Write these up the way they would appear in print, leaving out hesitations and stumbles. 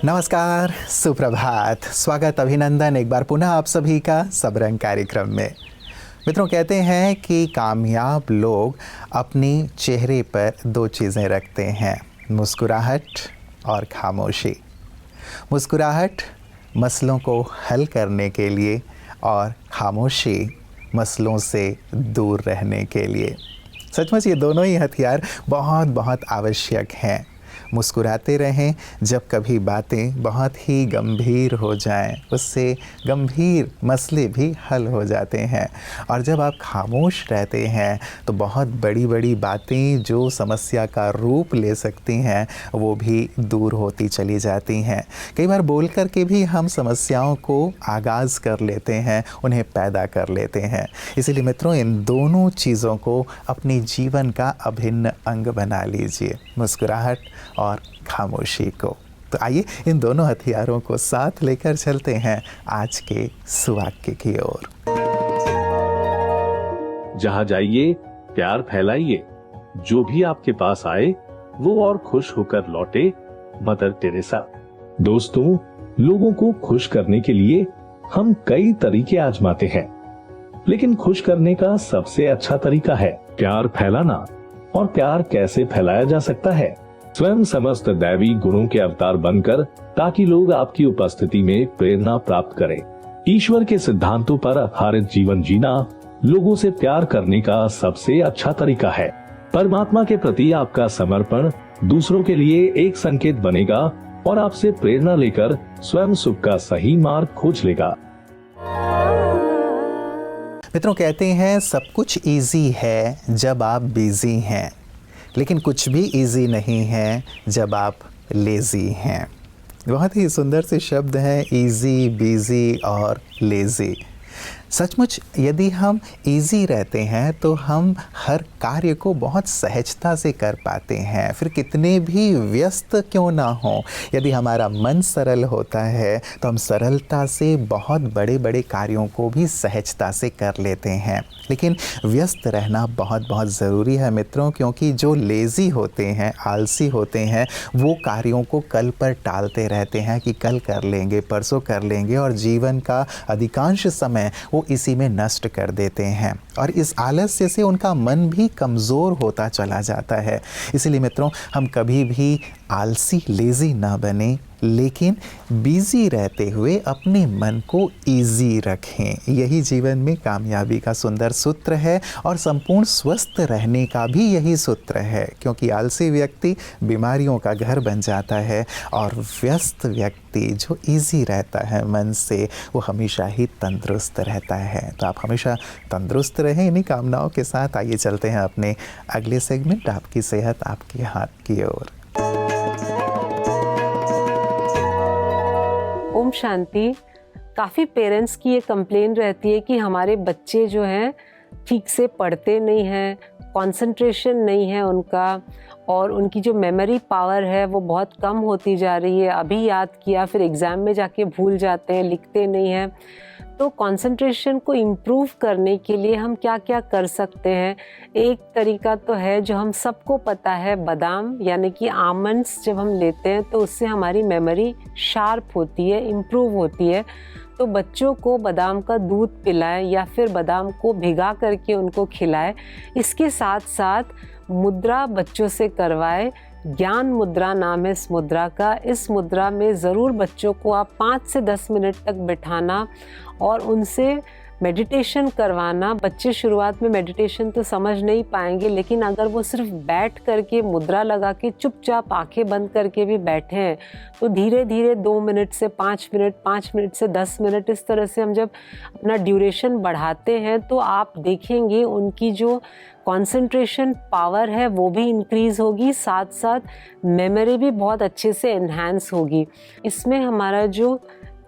नमस्कार, सुप्रभात, स्वागत, अभिनंदन एक बार पुनः आप सभी का सब रंग कार्यक्रम में। मित्रों, कहते हैं कि कामयाब लोग अपनी चेहरे पर दो चीज़ें रखते हैं, मुस्कुराहट और खामोशी। मुस्कुराहट मसलों को हल करने के लिए और खामोशी मसलों से दूर रहने के लिए। सचमुच ये दोनों ही हथियार बहुत बहुत आवश्यक हैं। मुस्कुराते रहें जब कभी बातें बहुत ही गंभीर हो जाएं, उससे गंभीर मसले भी हल हो जाते हैं। और जब आप खामोश रहते हैं तो बहुत बड़ी बड़ी बातें जो समस्या का रूप ले सकती हैं वो भी दूर होती चली जाती हैं। कई बार बोल कर के भी हम समस्याओं को आगाज़ कर लेते हैं, उन्हें पैदा कर लेते हैं। इसीलिए मित्रों, इन दोनों चीज़ों को अपने जीवन का अभिन्न अंग बना लीजिए, मुस्कुराहट और खामोशी को। तो आइए इन दोनों हथियारों को साथ लेकर चलते हैं आज के सुवाक्य की ओर। जहाँ जाइए प्यार फैलाइए, जो भी आपके पास आए वो और खुश होकर लौटे। Mother Teresa. दोस्तों, लोगों को खुश करने के लिए हम कई तरीके आजमाते हैं, लेकिन खुश करने का सबसे अच्छा तरीका है प्यार फैलाना। और प्यार कैसे फैलाया जा सकता है? स्वयं समस्त दैवी गुणों के अवतार बनकर, ताकि लोग आपकी उपस्थिति में प्रेरणा प्राप्त करें। ईश्वर के सिद्धांतों पर आधारित जीवन जीना लोगों से प्यार करने का सबसे अच्छा तरीका है। परमात्मा के प्रति आपका समर्पण दूसरों के लिए एक संकेत बनेगा और आपसे प्रेरणा लेकर स्वयं सुख का सही मार्ग खोज लेगा। मित्रों, कहते हैं सब कुछ इजी है जब आप बिजी हैं, लेकिन कुछ भी इजी नहीं है जब आप लेज़ी हैं। बहुत ही सुंदर से शब्द हैं, इजी, बिजी और लेज़ी। सचमुच यदि हम इजी रहते हैं तो हम हर कार्य को बहुत सहजता से कर पाते हैं, फिर कितने भी व्यस्त क्यों ना हो। यदि हमारा मन सरल होता है तो हम सरलता से बहुत बड़े बड़े कार्यों को भी सहजता से कर लेते हैं। लेकिन व्यस्त रहना बहुत बहुत ज़रूरी है मित्रों, क्योंकि जो लेज़ी होते हैं, आलसी होते हैं, वो कार्यों को कल पर टालते रहते हैं कि कल कर लेंगे, परसों कर लेंगे, और जीवन का अधिकांश समय वो इसी में नष्ट कर देते हैं। और इस आलस्य से उनका मन भी कमज़ोर होता चला जाता है। इसीलिए मित्रों, हम कभी भी आलसी, लेज़ी ना बने, लेकिन बिज़ी रहते हुए अपने मन को इजी रखें। यही जीवन में कामयाबी का सुंदर सूत्र है और संपूर्ण स्वस्थ रहने का भी यही सूत्र है, क्योंकि आलसी व्यक्ति बीमारियों का घर बन जाता है और व्यस्त व्यक्ति जो इजी रहता है मन से, वो हमेशा ही तंदुरुस्त रहता है। तो आप हमेशा तंदुरुस्त रहें इन्हीं कामनाओं के साथ। आइए चलते हैं अपने अगले सेगमेंट, आपकी सेहत आपके हाथ की ओर। ओम शांति। काफ़ी पेरेंट्स की ये कंप्लेन रहती है कि हमारे बच्चे जो हैं ठीक से पढ़ते नहीं हैं, कंसंट्रेशन नहीं है उनका, और उनकी जो मेमोरी पावर है वो बहुत कम होती जा रही है। अभी याद किया, फिर एग्ज़ाम में जाके भूल जाते हैं, लिखते नहीं हैं। तो कंसंट्रेशन को इम्प्रूव करने के लिए हम क्या क्या कर सकते हैं? एक तरीका तो है जो हम सबको पता है, बादाम यानी कि आमंड्स जब हम लेते हैं तो उससे हमारी मेमोरी शार्प होती है, इम्प्रूव होती है। तो बच्चों को बादाम का दूध पिलाएं या फिर बादाम को भिगा करके उनको खिलाएं। इसके साथ साथ मुद्रा बच्चों से करवाएं। ज्ञान मुद्रा नाम है इस मुद्रा का। इस मुद्रा में ज़रूर बच्चों को आप 5 से 10 मिनट तक बिठाना और उनसे मेडिटेशन करवाना। बच्चे शुरुआत में मेडिटेशन तो समझ नहीं पाएंगे, लेकिन अगर वो सिर्फ बैठ करके मुद्रा लगा के चुपचाप आंखें बंद करके भी बैठे हैं तो धीरे धीरे 2 मिनट से 5 मिनट, 5 मिनट से 10 मिनट, इस तरह से हम जब अपना ड्यूरेशन बढ़ाते हैं तो आप देखेंगे उनकी जो कंसंट्रेशन पावर है वो भी इंक्रीज़ होगी, साथ साथ मेमोरी भी बहुत अच्छे से एनहांस होगी। इसमें हमारा जो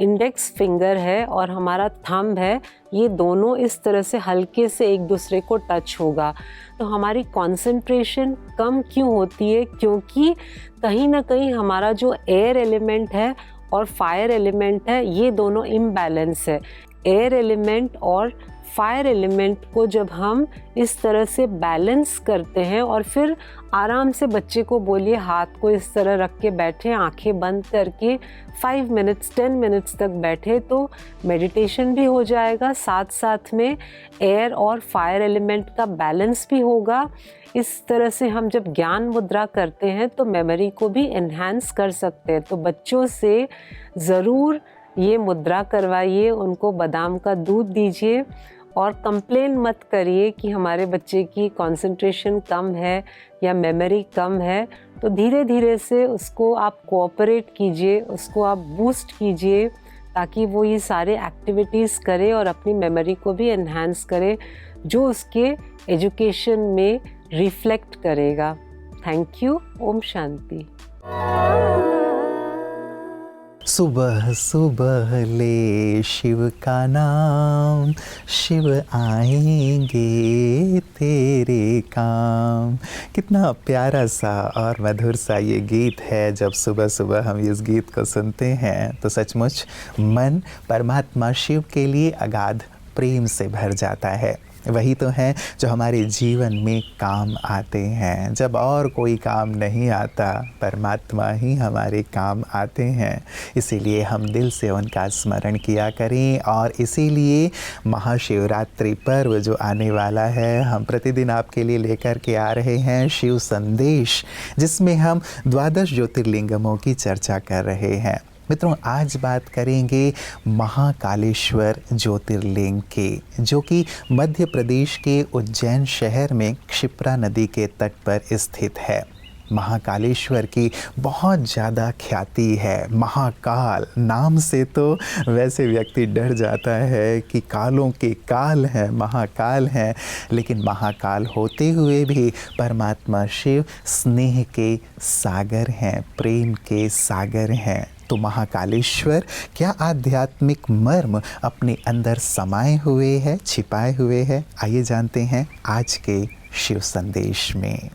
इंडेक्स फिंगर है और हमारा थंब है, ये दोनों इस तरह से हल्के से एक दूसरे को टच होगा। तो हमारी कंसंट्रेशन कम क्यों होती है? क्योंकि कहीं ना कहीं हमारा जो एयर एलिमेंट है और फायर एलिमेंट है, ये दोनों इम्बैलेंस है। एयर एलिमेंट और फायर एलिमेंट को जब हम इस तरह से बैलेंस करते हैं और फिर आराम से बच्चे को बोलिए हाथ को इस तरह रख के बैठे, आंखें बंद करके 5 मिनट्स 10 मिनट्स तक बैठे, तो मेडिटेशन भी हो जाएगा, साथ साथ में एयर और फायर एलिमेंट का बैलेंस भी होगा। इस तरह से हम जब ज्ञान मुद्रा करते हैं तो मेमोरी को भी एनहांस कर सकते हैं। तो बच्चों से ज़रूर ये मुद्रा करवाइए, उनको बादाम का दूध दीजिए और कंप्लेन मत करिए कि हमारे बच्चे की कंसंट्रेशन कम है या मेमोरी कम है। तो धीरे धीरे से उसको आप कोऑपरेट कीजिए, उसको आप बूस्ट कीजिए ताकि वो ये सारे एक्टिविटीज़ करे और अपनी मेमोरी को भी एनहांस करे, जो उसके एजुकेशन में रिफ्लेक्ट करेगा। Thank you. ओम शांति। सुबह सुबह ले शिव का नाम, शिव आएंगे तेरे काम। कितना प्यारा सा और मधुर सा ये गीत है। जब सुबह सुबह हम इस गीत को सुनते हैं तो सचमुच मन परमात्मा शिव के लिए अगाध प्रेम से भर जाता है। वही तो हैं जो हमारे जीवन में काम आते हैं। जब और कोई काम नहीं आता, परमात्मा ही हमारे काम आते हैं। इसीलिए हम दिल से उनका स्मरण किया करें। और इसीलिए महाशिवरात्रि पर्व जो आने वाला है, हम प्रतिदिन आपके लिए लेकर के आ रहे हैं शिव संदेश, जिसमें हम 12 ज्योतिर्लिंगमों की चर्चा कर रहे हैं। मित्रों, आज बात करेंगे महाकालेश्वर ज्योतिर्लिंग की, जो कि मध्य प्रदेश के उज्जैन शहर में क्षिप्रा नदी के तट पर स्थित है। महाकालेश्वर की बहुत ज़्यादा ख्याति है। महाकाल नाम से तो वैसे व्यक्ति डर जाता है कि कालों के काल हैं, महाकाल हैं, लेकिन महाकाल होते हुए भी परमात्मा शिव स्नेह के सागर हैं, प्रेम के सागर हैं। तो महाकालेश्वर क्या आध्यात्मिक मर्म अपने अंदर समाये हुए है, छिपाए हुए है? आइए जानते हैं आज के शिव संदेश में।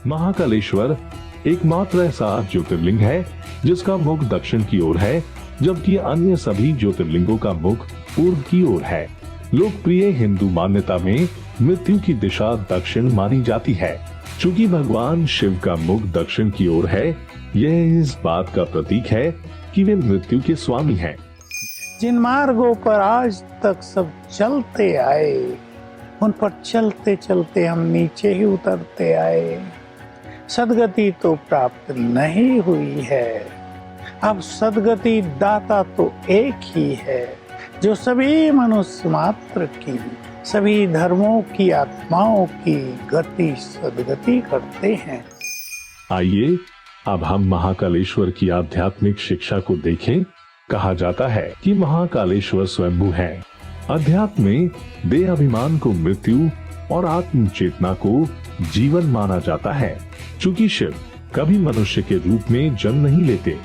महाकालेश्वर एकमात्र ऐसा ज्योतिर्लिंग है जिसका मुख दक्षिण की ओर है, जबकि अन्य सभी ज्योतिर्लिंगों का मुख पूर्व की ओर है। लोकप्रिय हिंदू मान्यता में मृत्यु की दिशा दक्षिण मानी जाती है। चूंकि भगवान शिव का मुख दक्षिण की ओर है, यह इस बात का प्रतीक है कि वे मृत्यु के स्वामी हैं। जिन मार्गों पर आज तक सब चलते आए, उन पर चलते चलते हम नीचे ही उतरते आए। सदगति तो प्राप्त नहीं हुई है। अब सदगति दाता तो एक ही है, जो सभी मनुष्य मात्र की, सभी धर्मों की आत्माओं की गति सदगति करते हैं। आइए अब हम महाकालेश्वर की आध्यात्मिक शिक्षा को देखें। कहा जाता है कि महाकालेश्वर स्वयंभू है। अध्यात्म में देह अभिमान को मृत्यु और आत्म चेतना को जीवन माना जाता है। चूंकि शिव कभी मनुष्य के रूप में जन्म नहीं लेते,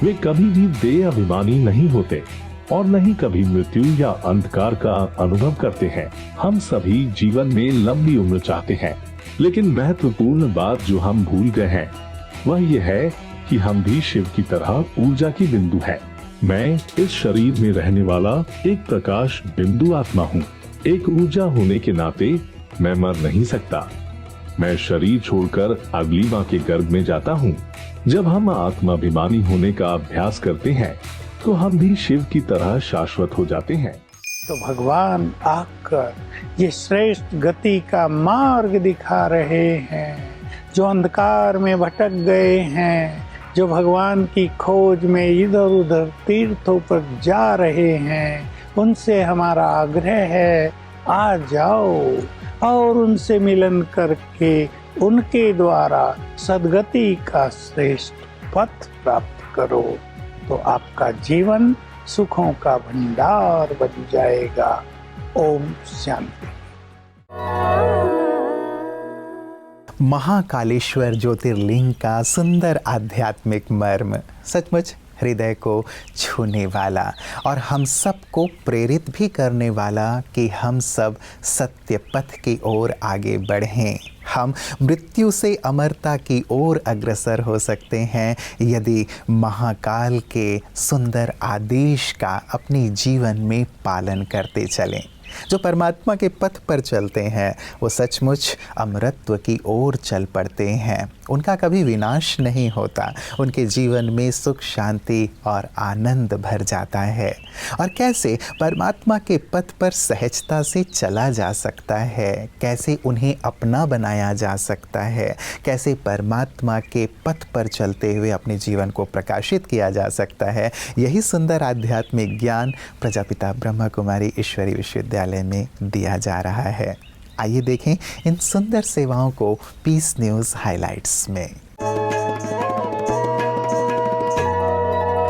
वे कभी भी देह अभिमानी नहीं होते और न ही कभी मृत्यु या अंधकार का अनुभव करते हैं। हम सभी जीवन में लंबी उम्र चाहते हैं, लेकिन महत्वपूर्ण बात जो हम भूल गए हैं वह यह है कि हम भी शिव की तरह ऊर्जा की बिंदु हैं। मैं इस शरीर में रहने वाला एक प्रकाश बिंदु आत्मा हूँ। एक ऊर्जा होने के नाते मैं मर नहीं सकता। मैं शरीर छोड़कर अगली माँ के गर्भ में जाता हूँ। जब हम आत्माभिमानी होने का अभ्यास करते हैं तो हम भी शिव की तरह शाश्वत हो जाते हैं। तो भगवान आकर ये श्रेष्ठ गति का मार्ग दिखा रहे हैं। जो अंधकार में भटक गए हैं, जो भगवान की खोज में इधर उधर तीर्थों पर जा रहे हैं, उनसे हमारा आग्रह है, आ जाओ और उनसे मिलन करके उनके द्वारा सद्गति का श्रेष्ठ पथ प्राप्त करो, तो आपका जीवन सुखों का भंडार बन जाएगा। ओम शांति। महाकालेश्वर ज्योतिर्लिंग का सुंदर आध्यात्मिक मर्म। सचमुच हृदय को छूने वाला और हम सब को प्रेरित भी करने वाला कि हम सब सत्य पथ की ओर आगे बढ़ें। हम मृत्यु से अमरता की ओर अग्रसर हो सकते हैं यदि महाकाल के सुंदर आदेश का अपने जीवन में पालन करते चलें। जो परमात्मा के पथ पर चलते हैं वो सचमुच अमरत्व की ओर चल पड़ते हैं। उनका कभी विनाश नहीं होता, उनके जीवन में सुख शांति और आनंद भर जाता है। और कैसे परमात्मा के पथ पर सहजता से चला जा सकता है, कैसे उन्हें अपना बनाया जा सकता है, कैसे परमात्मा के पथ पर चलते हुए अपने जीवन को प्रकाशित किया जा सकता है, यही सुंदर आध्यात्मिक ज्ञान प्रजापिता ब्रह्मा कुमारी ईश्वरी विश्वविद्यालय में दिया जा रहा है। आइए देखें इन सुंदर सेवाओं को पीस न्यूज़ हाइलाइट्स में।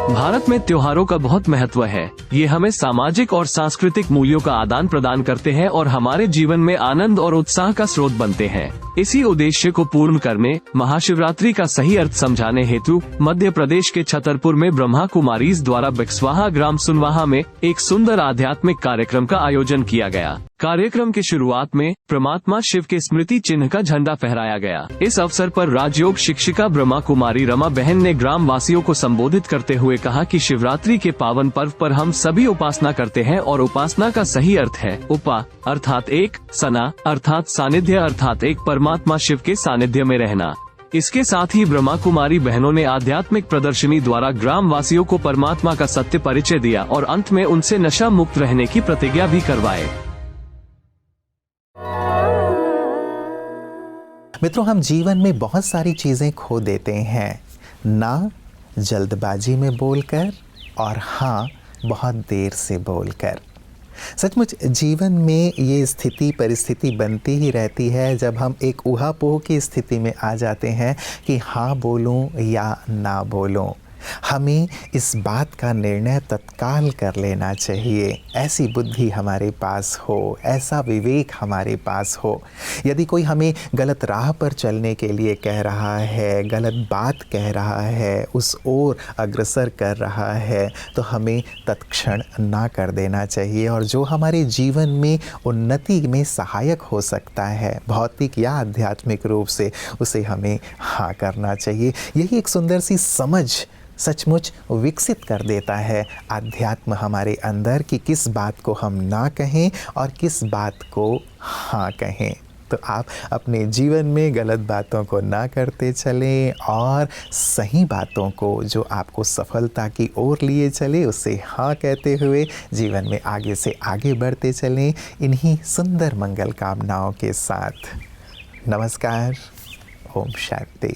भारत में त्योहारों का बहुत महत्व है। ये हमें सामाजिक और सांस्कृतिक मूल्यों का आदान प्रदान करते हैं और हमारे जीवन में आनंद और उत्साह का स्रोत बनते हैं। इसी उद्देश्य को पूर्ण करने, महाशिवरात्रि का सही अर्थ समझाने हेतु मध्य प्रदेश के छतरपुर में ब्रह्मा कुमारीज द्वारा बिक्सवाहा ग्राम सुनवाहा में एक सुंदर आध्यात्मिक कार्यक्रम का आयोजन किया गया। कार्यक्रम की शुरुआत में परमात्मा शिव के स्मृति चिन्ह का झंडा फहराया गया। इस अवसर पर राजयोग शिक्षिका ब्रह्मा कुमारी रमा बहन ने ग्राम वासियों को संबोधित करते हुए कहा कि शिवरात्रि के पावन पर्व पर हम सभी उपासना करते हैं और उपासना का सही अर्थ है उपा अर्थात एक, सना अर्थात सानिध्य अर्थात एक परमात्मा शिव के सानिध्य में रहना। इसके साथ ही ब्रह्मा कुमारी बहनों ने आध्यात्मिक प्रदर्शनी द्वारा ग्राम वासियों को परमात्मा का सत्य परिचय दिया और अंत में उनसे नशा मुक्त रहने की प्रतिज्ञा भी करवाए। मित्रों, हम जीवन में बहुत सारी चीज़ें खो देते हैं, ना जल्दबाजी में बोलकर और हाँ बहुत देर से बोलकर। सचमुच जीवन में ये स्थिति परिस्थिति बनती ही रहती है जब हम एक ऊहापोह की स्थिति में आ जाते हैं कि हाँ बोलूं या ना बोलूं। हमें इस बात का निर्णय तत्काल कर लेना चाहिए। ऐसी बुद्धि हमारे पास हो, ऐसा विवेक हमारे पास हो। यदि कोई हमें गलत राह पर चलने के लिए कह रहा है, गलत बात कह रहा है, उस ओर अग्रसर कर रहा है, तो हमें तत्क्षण ना कर देना चाहिए। और जो हमारे जीवन में उन्नति में सहायक हो सकता है भौतिक या आध्यात्मिक रूप से, उसे हमें हाँ करना चाहिए। यही एक सुंदर सी समझ सचमुच विकसित कर देता है आध्यात्म हमारे अंदर कि किस बात को हम ना कहें और किस बात को हाँ कहें। तो आप अपने जीवन में गलत बातों को ना करते चलें और सही बातों को जो आपको सफलता की ओर लिए चले उसे हाँ कहते हुए जीवन में आगे से आगे बढ़ते चलें। इन्हीं सुंदर मंगल कामनाओं के साथ नमस्कार। ओम शांति।